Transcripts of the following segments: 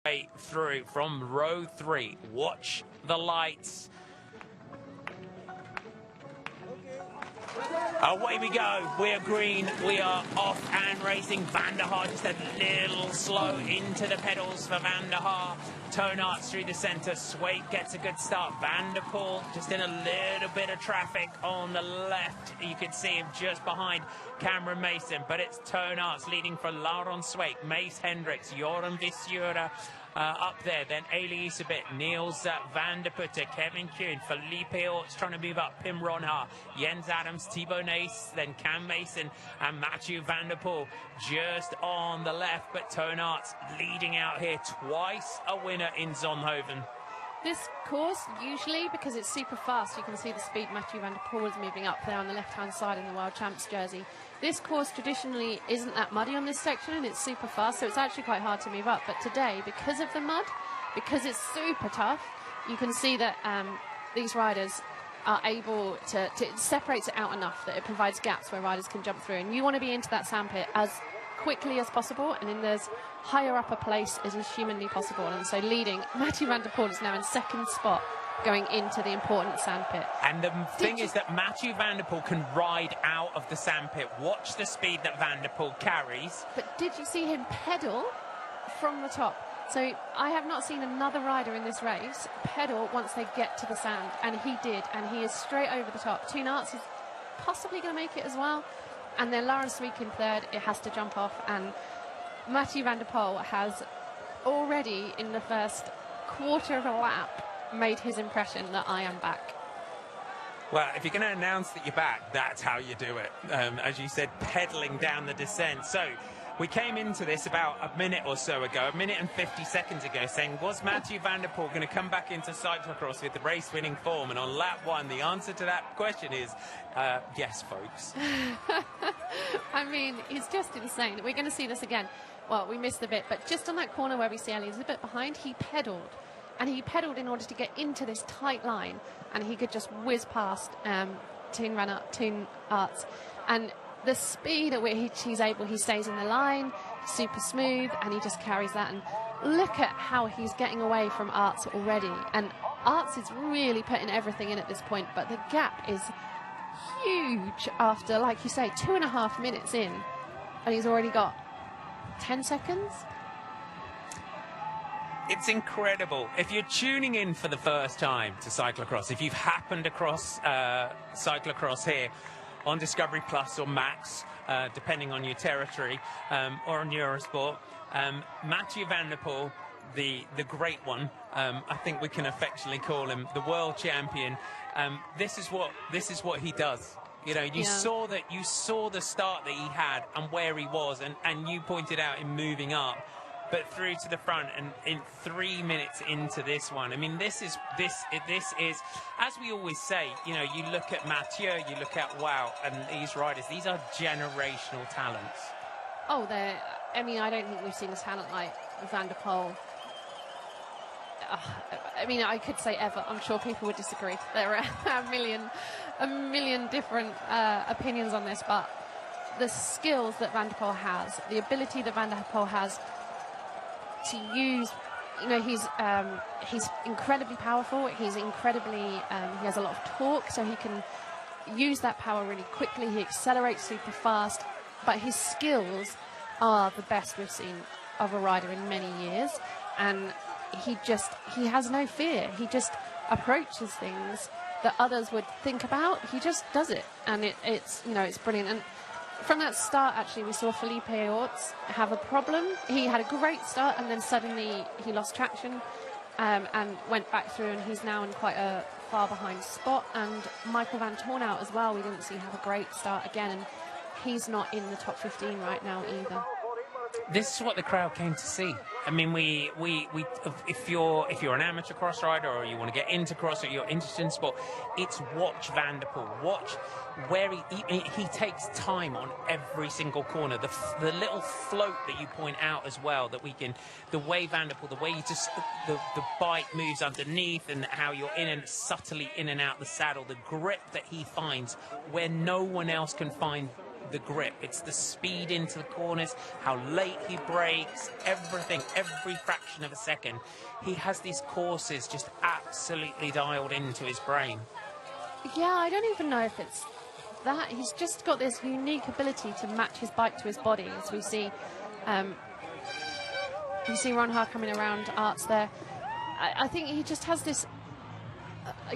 way through from row 3. Watch the lights. Away we go. We are green. We are off and racing. Van der Haar just a little slow into the pedals for Van der Haar. Toonarts through the centre. Sweep gets a good start. Van der Poel just in a little bit of traffic on the left. You can see him just behind Cameron Mason, but it's Toonarts leading for Laurent Sweep, Mace Hendricks, Joran Visura up there. Then Ailey Isabit, Niels van der Putte, Kevin Kuhn, Felipe Orts trying to move up, Pim Ronhaar, Jens Adams, Thibaut Nace, then Cam Mason and Mathieu van der Poel just on the left, but Toonarts leading out here, twice a winner in Zonhoven. This course, usually, because it's super fast, you can see the speed Mathieu van der Poel is moving up there on the left-hand side in the World Champs jersey. This course traditionally isn't that muddy on this section, and it's super fast, so it's actually quite hard to move up. But today, because of the mud, because it's super tough, you can see that these riders are able to it separates it out enough that it provides gaps where riders can jump through. And you want to be into that sandpit as quickly as possible, and in as higher up a place as is humanly possible. And so leading, Mathieu van der Poel is now in second spot going into the important sandpit. And the thing is that Mathieu van der Poel can ride out of the sandpit. Watch the speed that Van der Poel carries. But did you see him pedal from the top? So I have not seen another rider in this race pedal once they get to the sand, and he did, and he is straight over the top. Toonarts is possibly going to make it as well. And then Laurent Sweep in third, it has to jump off. And Mathieu van der Poel has already, in the first quarter of a lap, made his impression that I am back. Well, if you're going to announce that you're back, that's how you do it. As you said, pedaling down the descent. So we came into this about a minute or so ago, a minute and 50 seconds ago, saying, was Mathieu van der Poel going to come back into cyclocross with the race-winning form? And on lap 1, the answer to that question is yes, folks. I mean, it's just insane. We're going to see this again. Well, we missed a bit, but just on that corner where we see Ellie is a bit behind, he pedalled. And he pedalled in order to get into this tight line, and he could just whiz past Toonarts. And the speed at which he's able, he stays in the line, super smooth, and he just carries that. And look at how he's getting away from Arts already. And Arts is really putting everything in at this point, but the gap is huge after, like you say, 2.5 minutes in, and he's already got 10 seconds. It's incredible. If you're tuning in for the first time to cyclocross, if you've happened across cyclocross here on Discovery Plus or Max, depending on your territory, or on Eurosport, Mathieu van der Poel, the great one, I think we can affectionately call him the world champion. This is what he does. You know, you saw the start that he had and where he was, and you pointed out him moving up, but through to the front, and in 3 minutes into this one. I mean, this is, as we always say, you know, you look at Mathieu, you look at Wout, and these riders, these are generational talents. Oh, I mean, I don't think we've seen a talent like Van der Poel. I mean, I could say ever. I'm sure people would disagree. There are a million different opinions on this, but the skills that Van der Poel has, the ability that Van der Poel has to use, you know, he's incredibly powerful. He's incredibly, he has a lot of torque, so he can use that power really quickly. He accelerates super fast, but his skills are the best we've seen of a rider in many years. And he has no fear. He just approaches things that others would think about. He just does it, and it's you know, it's brilliant. And from that start, actually, we saw Felipe Orts have a problem. He had a great start, and then suddenly he lost traction and went back through, and he's now in quite a far behind spot. And Michael van Toornout as well, we didn't see have a great start again, and he's not in the top 15 right now either. This is what the crowd came to see. I mean, if you're an amateur cross rider, or you want to get into cross, or you're interested in sport, it's watch Van der Poel. Watch where he takes time on every single corner. The little float that you point out as well, that we can, the way Van der Poel, the way you just the bike moves underneath, and how you're subtly in and out the saddle, the grip that he finds where no one else can find the grip. It's the speed into the corners, how late he brakes, everything, every fraction of a second. He has these courses just absolutely dialed into his brain. Yeah, I don't even know if it's that. He's just got this unique ability to match his bike to his body, as we see. You see Ron Ha coming around Arts there. I think he just has this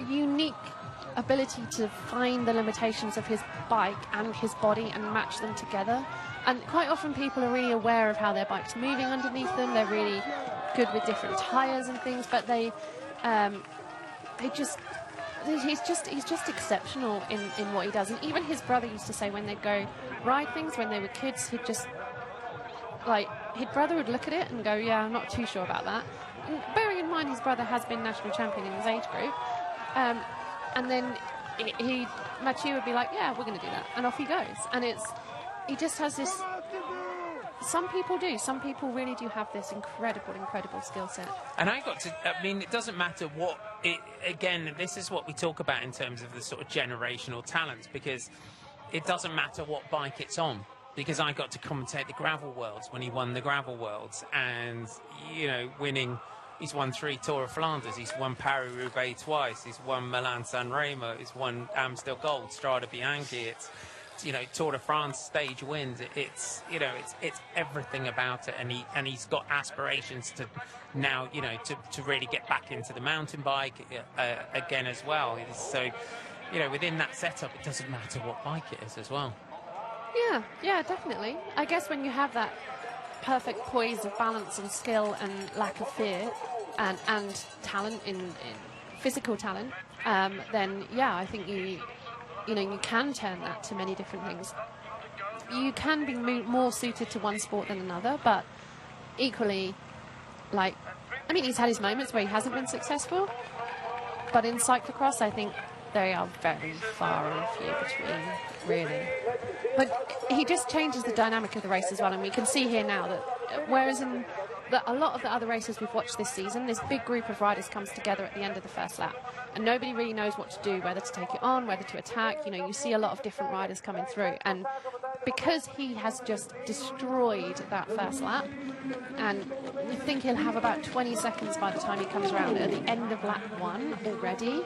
unique ability to find the limitations of his bike and his body and match them together. And quite often people are really aware of how their bike's moving underneath them. They're really good with different tyres and things, but he's just exceptional in what he does. And even his brother used to say when they'd go ride things when they were kids, he'd just his brother would look at it and go, yeah, I'm not too sure about that. And bearing in mind his brother has been national champion in his age group, and then Mathieu would be like, yeah, we're going to do that, and off he goes. And he just has this. Some people do. Some people really do have this incredible skill set. And I mean, it doesn't matter what. Again, this is what we talk about in terms of the sort of generational talents, because it doesn't matter what bike it's on. Because I got to commentate the Gravel Worlds when he won the Gravel Worlds, and winning. He's won 3 Tour of Flanders. He's won Paris-Roubaix twice. He's won Milan-San Remo. He's won Amstel Gold, Strade Bianchi. It's Tour de France stage wins. It's everything about it, and he's got aspirations to now to really get back into the mountain bike again as well. So within that setup, it doesn't matter what bike it is as well. Yeah, definitely. I guess when you have that perfect poise of balance and skill and lack of fear and talent in physical talent, then yeah, I think you can turn that to many different things. You can be more suited to one sport than another, but equally, he's had his moments where he hasn't been successful, but in cyclocross, I think they are very far and few between, really. But he just changes the dynamic of the race as well, and we can see here now that whereas in a lot of the other races we've watched this season, this big group of riders comes together at the end of the first lap, and nobody really knows what to do, whether to take it on, whether to attack. You see a lot of different riders coming through, and because he has just destroyed that first lap, and you think he'll have about 20 seconds by the time he comes around at the end of lap 1 already.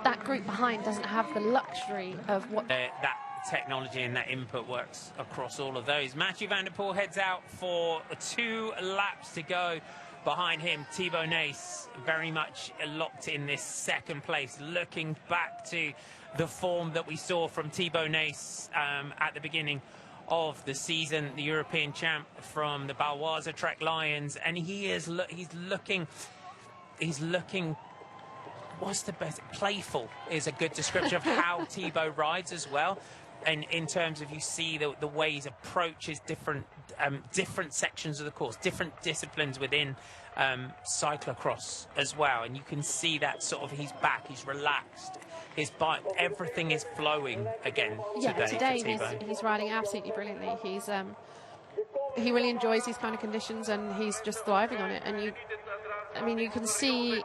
That group behind doesn't have the luxury of what that technology and that input works across all of those. Mathieu van der Poel heads out for 2 laps to go. Behind him, Thibaut Nace very much locked in this second place, looking back to the form that we saw from Thibaut Nace at the beginning of the season, the European champ from the Balwaza Trek Lions, and he's looking. What's the best? Playful is a good description of how Thibaut rides as well. And in terms of, you see the way he approaches different sections of the course, different disciplines within cyclocross as well. And you can see that sort of, he's back, he's relaxed, his bike, everything is flowing again today he's riding absolutely brilliantly. He really enjoys these kind of conditions, and he's just thriving on it. And you can see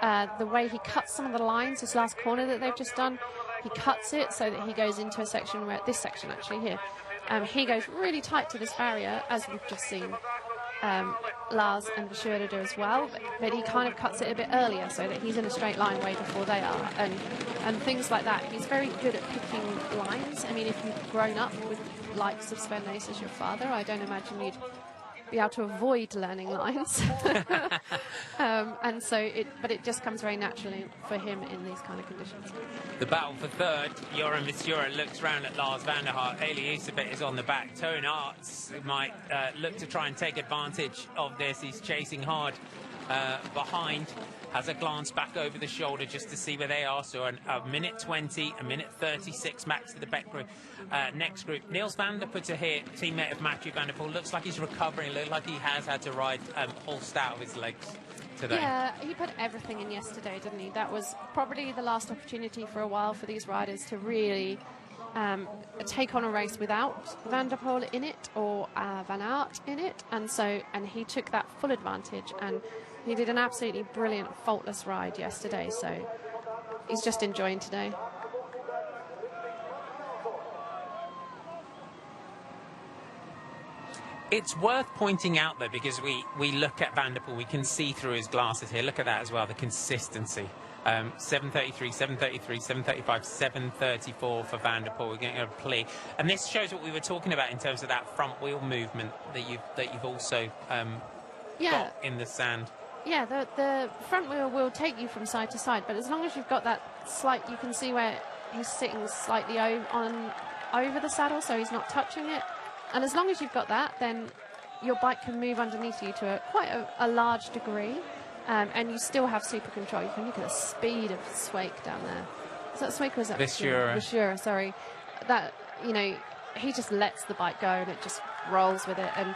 the way he cuts some of the lines, this last corner that they've just done, he cuts it so that he goes into a section where, this section actually here, he goes really tight to this barrier, as we've just seen Lars and Verschuurder do as well, but he kind of cuts it a bit earlier so that he's in a straight line way before they are, and things like that. He's very good at picking lines. I mean, if you've grown up with the likes of Sven Nys as your father, I don't imagine you'd be able to avoid learning lines. But it just comes very naturally for him in these kind of conditions. The battle for third, Joran Verschuurder looks round at Lars van der Haar. Eli Eusebet is on the back. Toon Arts might look to try and take advantage of this. He's chasing hard behind. Has a glance back over the shoulder just to see where they are. So a minute 20, a minute 36 max to the back group. Next group, Niels van der Putten here, teammate of Mathieu van der Poel. Looks like he's recovering. Looks like he has had to ride Holst out of his legs today. Yeah, he put everything in yesterday, didn't he? That was probably the last opportunity for a while for these riders to really take on a race without Van der Poel in it or Van Aert in it, and he took that full advantage, and he did an absolutely brilliant faultless ride yesterday, so he's just enjoying today. It's worth pointing out, though, because we look at Van der Poel, we can see through his glasses here. Look at that as well, the consistency. 7:33, 7:33, 7:35, 7:34 for Van der Poel. We're getting a plea, and this shows what we were talking about in terms of that front wheel movement that you've also got in the sand. Yeah, the front wheel will take you from side to side, but as long as you've got that slight, you can see where he's sitting slightly over the saddle, so he's not touching it. And as long as you've got that, then your bike can move underneath you to quite a large degree, and you still have super control. You can look at the speed of Swake down there. Is that Swake or is that Viscura? Viscura, sorry. That, you know, he just lets the bike go and it just rolls with it. And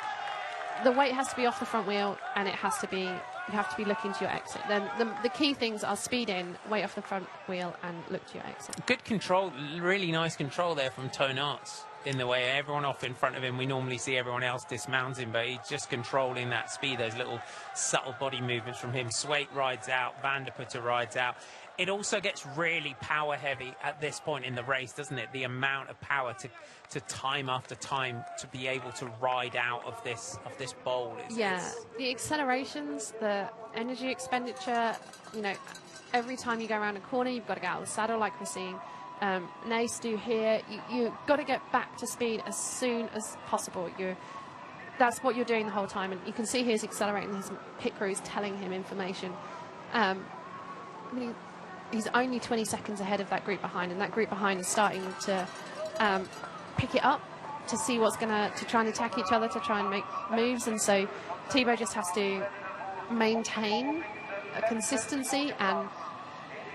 the weight has to be off the front wheel, and you have to be looking to your exit. Then the key things are speed in, weight off the front wheel, and look to your exit. Good control, really nice control there from Tone Arts. In the way everyone off in front of him, we normally see everyone else dismounting, but he's just controlling that speed, those little subtle body movements from him. Swake rides out, Van der Poel rides out. It also gets really power heavy at this point in the race, doesn't it? The amount of power to time after time to be able to ride out of this bowl is the accelerations, the energy expenditure, you know, every time you go around a corner you've got to get out of the saddle, like we're seeing Nace do here. You've got to get back to speed as soon as possible. That's what you're doing the whole time, and you can see he's accelerating. His pit crew is telling him information. I mean, he's only 20 seconds ahead of that group behind, and that group behind is starting to pick it up to see what's to try and attack each other, to try and make moves. And so Thibaut just has to maintain a consistency and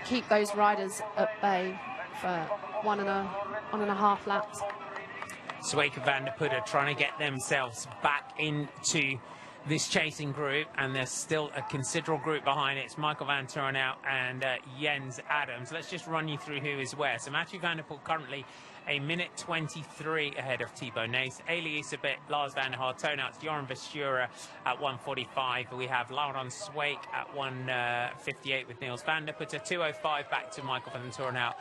keep those riders at bay for one and a half laps. Swake and Van der Poel are trying to get themselves back into this chasing group, and there's still a considerable group behind it. It's Michael van Turnhout and Jens Adams. Let's just run you through who is where. So Mathieu van der Poel currently a minute 23 ahead of Thibaut Nace. Ailey Isabet, Lars van der Haar, Turnhout, Joran Viscura at 1:45. We have Laurent Swake at 1:58 with Niels van der Poel. 2:05 back to Michael van Turnhout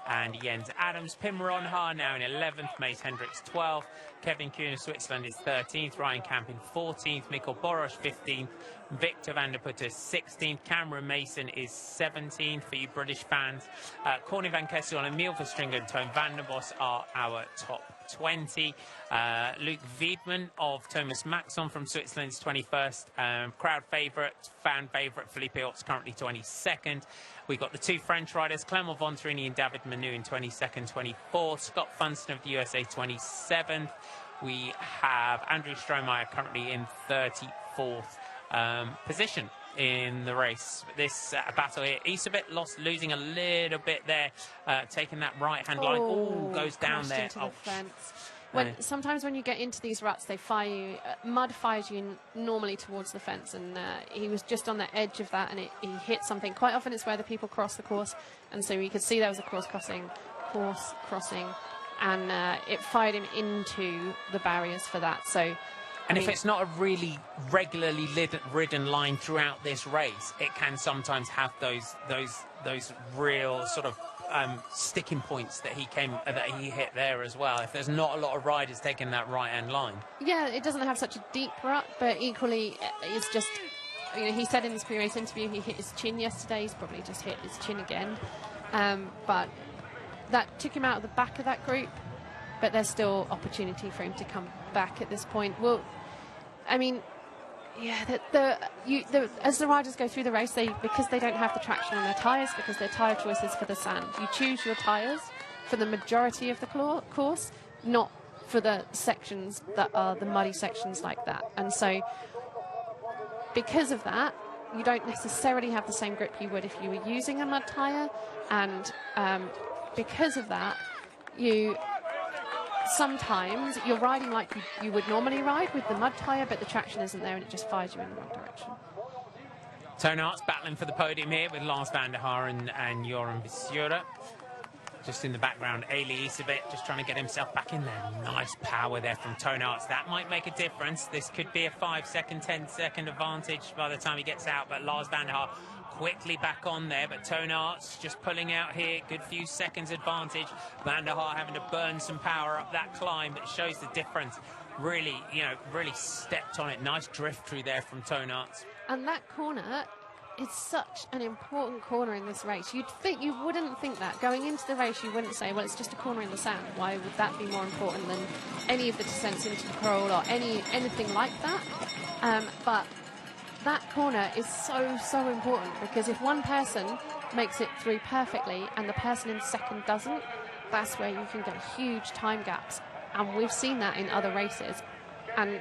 and Jens Adams. Pim Ronhaar now in 11th, Mace Hendricks 12th, Kevin Kuhn of Switzerland is 13th, Ryan Camp in 14th, Mikkel Boros 15th, Victor van der Poel 16th, Cameron Mason is 17th for you British fans. Corny van Kessel, Emile Verstringen and Toon van der Bos are our top 20. Luke Wiedmann of Thomas Maxon from Switzerland is 21st. Crowd favourite, fan favourite, Felipe Ott's currently 22nd. We've got the two French riders, Clement Venturini and David Manu in 22nd, 24th. Scott Funston of the USA 27th. We have Andrew Strohmeyer currently in 34th position in the race. This battle here, Isabet losing a little bit there, taking that right-hand line. Oh, goes down there. Into the fence. Sometimes when you get into these ruts, they fire you. Mud fires you normally towards the fence, and he was just on the edge of that, and he hit something. Quite often, it's where the people cross the course, and so you could see there was a course crossing, and it fired him into the barriers for that. So. And if it's not a really regularly ridden line throughout this race, it can sometimes have those real sort of sticking points that he hit there as well. If there's not a lot of riders taking that right-hand line. Yeah, it doesn't have such a deep rut, but equally it's just, you know, he said in his pre-race interview he hit his chin yesterday. He's probably just hit his chin again, but that took him out of the back of that group. But there's still opportunity for him to come back at this point. Well, I mean, yeah, as the riders go through the race, because they don't have the traction on their tyres, because their tyre choices for the sand, you choose your tyres for the majority of the course, not for the sections that are the muddy sections like that. And so, because of that, you don't necessarily have the same grip you would if you were using a mud tyre, and because of that, sometimes you're riding like you would normally ride with the mud tyre, but the traction isn't there and it just fires you in the wrong direction. Tone Arts battling for the podium here with Lars van der Haar and Joran Viscura. Just in the background, Ailey Isabet just trying to get himself back in there. Nice power there from Tone Arts. That might make a difference. This could be a 5-second, 10-second advantage by the time he gets out, but Lars van der Haar quickly back on there, but Tone Arts just pulling out here, good few seconds advantage. Van der Haar having to burn some power up that climb, that shows the difference really, really stepped on it. Nice drift through there from Tonarts. And that corner is such an important corner in this race. You wouldn't think that. Going into the race, you wouldn't say, well, it's just a corner in the sand. Why would that be more important than any of the descents into the POEL or anything like that? But that corner is so important, because if one person makes it through perfectly and the person in second doesn't, that's where you can get huge time gaps. And we've seen that in other races. And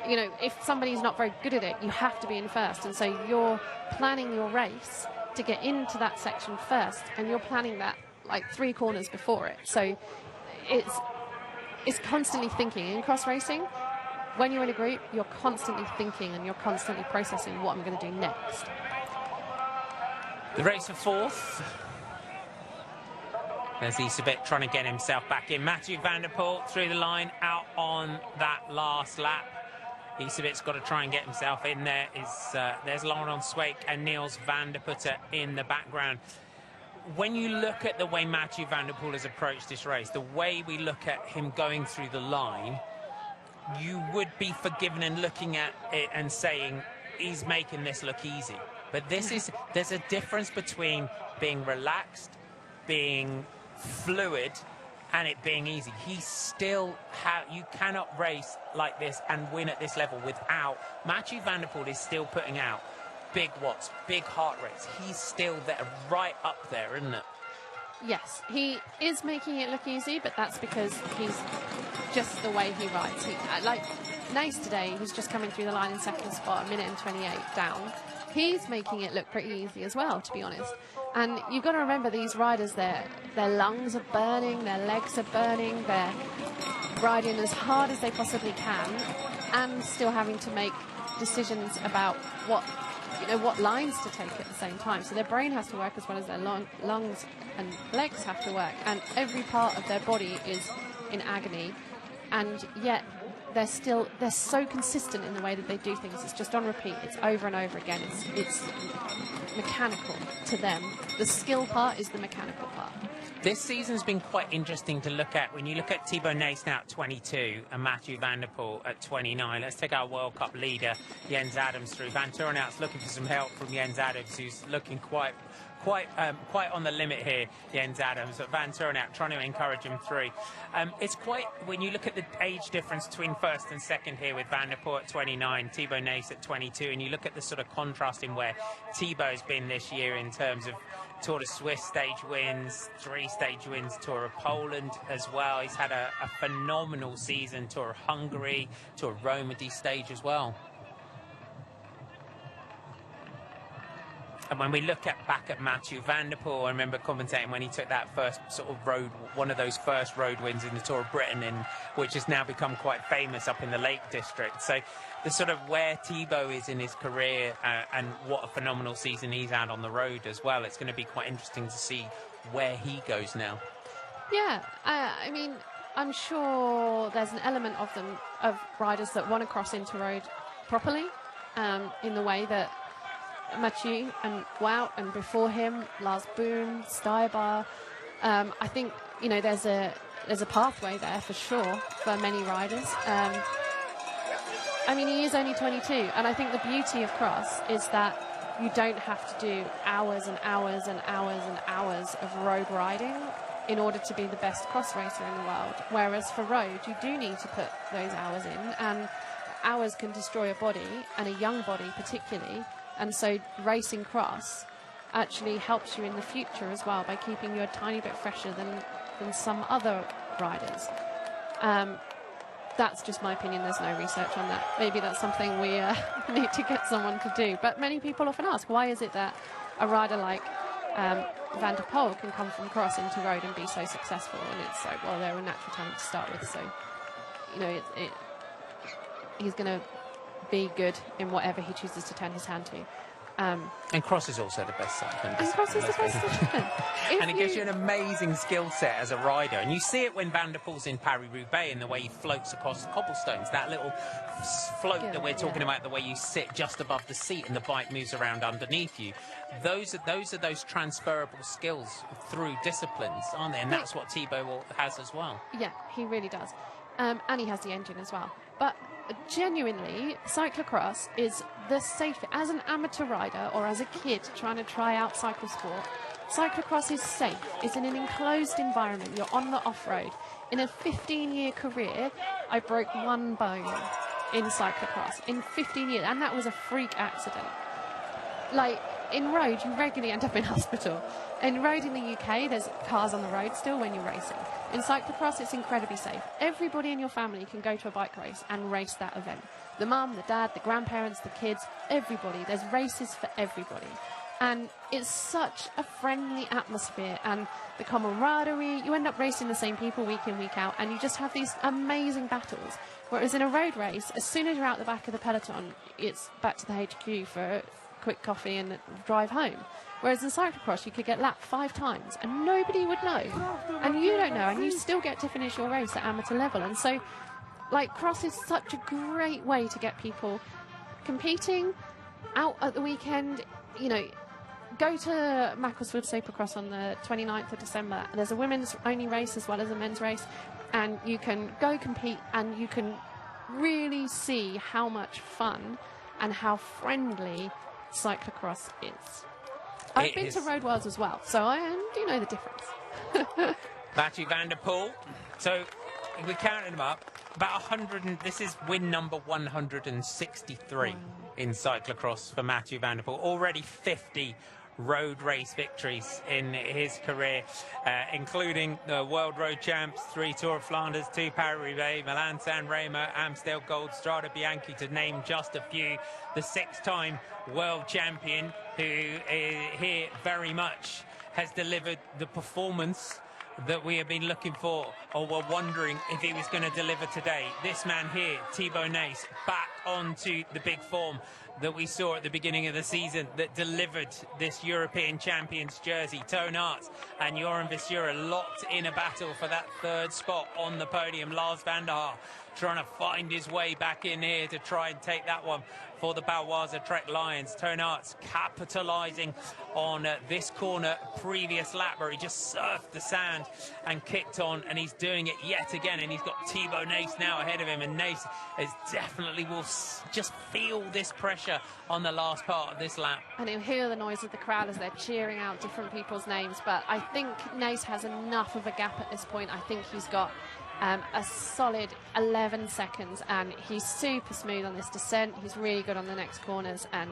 if somebody's not very good at it, you have to be in first. And so you're planning your race to get into that section first, and you're planning that like 3 corners before it. So it's constantly thinking. In cross racing, when you're in a group, you're constantly thinking and you're constantly processing what I'm going to do next. The race for 4th. There's Isabet trying to get himself back in. Mathieu van der Poel through the line, out on that last lap. Isabet's got to try and get himself in there. There's Laurent Sweeck and Niels van der Putte in the background. When you look at the way Mathieu van der Poel has approached this race, the way we look at him going through the line, you would be forgiven in looking at it and saying he's making this look easy. But there's a difference between being relaxed, being fluid, and it being easy. You cannot race like this and win at this level without. Mathieu van der Poel is still putting out big watts, big heart rates. He's still there, right up there, isn't it? Yes, he is making it look easy, but that's because he's just the way he rides. Like Nace today, who's just coming through the line in second spot, 1:28 down. He's making it look pretty easy as well, to be honest. And you've got to remember, these riders, their lungs are burning, their legs are burning, they're riding as hard as they possibly can, and still having to make decisions about what lines to take at the same time. So their brain has to work as well as their lungs and legs have to work, and every part of their body is in agony, and yet they're so consistent in the way that they do things. It's just on repeat. It's over and over again. It's mechanical to them. The skill part is the mechanical part. This season's been quite interesting to look at. When you look at Thibaut Nace now at 22 and Mathieu van der Poel at 29. Let's take our World Cup leader, Jens Adams, through. Van Turenhout's looking for some help from Jens Adams, who's looking quite on the limit here, Jens Adams, but Van Turenhout trying to encourage him through. It's quite, when you look at the age difference between first and second here with Van der Poel at 29, Thibaut Nace at 22, and you look at the sort of contrast in where Thibaut's been this year in terms of Tour de Suisse stage wins, 3 stage wins, Tour of Poland as well. He's had a phenomenal season, Tour of Hungary, Tour of Romandy stage as well. And when we look back at Mathieu van der Poel, I remember commentating when he took that first sort of one of those first road wins in the Tour of Britain, which has now become quite famous up in the Lake District. So the sort of where Thibaut is in his career and what a phenomenal season he's had on the road as well. It's going to be quite interesting to see where he goes now. Yeah, I mean, I'm sure there's an element of riders that want to cross into road properly, in the way that Mathieu and Wout, and before him Lars Boom, Steyr. I think there's a pathway there for sure for many riders. I mean, he is only 22, and I think the beauty of cross is that you don't have to do hours and hours and hours and hours of road riding in order to be the best cross racer in the world. Whereas for road, you do need to put those hours in, and hours can destroy a body, and a young body particularly. And so racing cross actually helps you in the future as well by keeping you a tiny bit fresher than some other riders. That's just my opinion. There's no research on that. Maybe that's something we need to get someone to do. But many people often ask, why is it that a rider like Van der Poel can come from cross into road and be so successful? And it's like, well, they're a natural talent to start with. So, he's going to be good in whatever he chooses to turn his hand to. And cross is also the best cycling. And cross is the best cycling. And it gives you an amazing skill set as a rider. And you see it when Van der Poel's in Paris-Roubaix and the way he floats across the cobblestones. That little float that we're talking about, the way you sit just above the seat and the bike moves around underneath you. Those are those transferable skills through disciplines, aren't they? And that's what Thibaut has as well. Yeah, he really does. and he has the engine as well. But genuinely, cyclocross is the safest. As an amateur rider or as a kid trying to try out cycle sport, cyclocross is safe. It's in an enclosed environment. You're on the off-road. In a 15-year career, I broke one bone in cyclocross in 15 years, and that was a freak accident. Like, in road, you regularly end up in hospital. In road in the UK, there's cars on the road still when you're racing. In cyclocross, it's incredibly safe. Everybody in your family can go to a bike race and race that event. The mum, the dad, the grandparents, the kids, everybody. There's races for everybody. And it's such a friendly atmosphere, and the camaraderie. You end up racing the same people week in, week out, and you just have these amazing battles. Whereas in a road race, as soon as you're out the back of the peloton, it's back to the HQ for a quick coffee and drive home. Whereas in cyclocross, you could get lapped 5 times and nobody would know. And you don't know, and you still get to finish your race at amateur level. And so, like, cross is such a great way to get people competing out at the weekend. You know, go to Macclesfield Supercross on the 29th of December. There's a women's only race as well as a men's race. And you can go compete, and you can really see how much fun and how friendly cyclocross is. I've been to Road Worlds as well, so I do know the difference. Mathieu van der Poel. So we're counting them up. About 100, and this is win number 163 in cyclocross for Mathieu van der Poel. Already 50 road race victories in his career, including the World Road Champs, 3 Tour of Flanders, 2 Paris-Roubaix, Milan-San Remo, Amstel Gold, Strade Bianchi, to name just a few. The 6-time world champion, who here very much has delivered the performance that we have been looking for, or were wondering if he was going to deliver today. This man here, Thibaut Nace, back onto the big form that we saw at the beginning of the season, that delivered this European Champions jersey. Toon Aerts and Joran Visura locked in a battle for that 3rd spot on the podium. Lars van der Haar trying to find his way back in here to try and take that one for the Baloise Trek Lions. Toon Aerts capitalising on this corner previous lap where he just surfed the sand and kicked on, and he's doing it yet again, and he's got Thibaut Nace now ahead of him, and Nace is definitely will just feel this pressure on the last part of this lap. And he'll hear the noise of the crowd as they're cheering out different people's names, but I think Nace has enough of a gap at this point. I think he's got a solid 11 seconds, and he's super smooth on this descent. He's really good on the next corners, and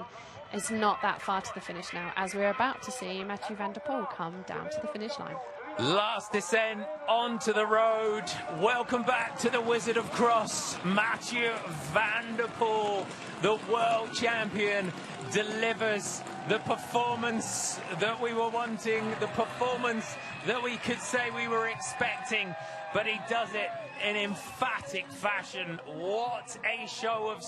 it's not that far to the finish now, as we're about to see Mathieu van der Poel come down to the finish line. Last descent onto the road. Welcome back to the Wizard of Cross. Mathieu van der Poel, the world champion, delivers the performance that we were wanting, the performance that we could say we were expecting, but he does it in emphatic fashion. What a show of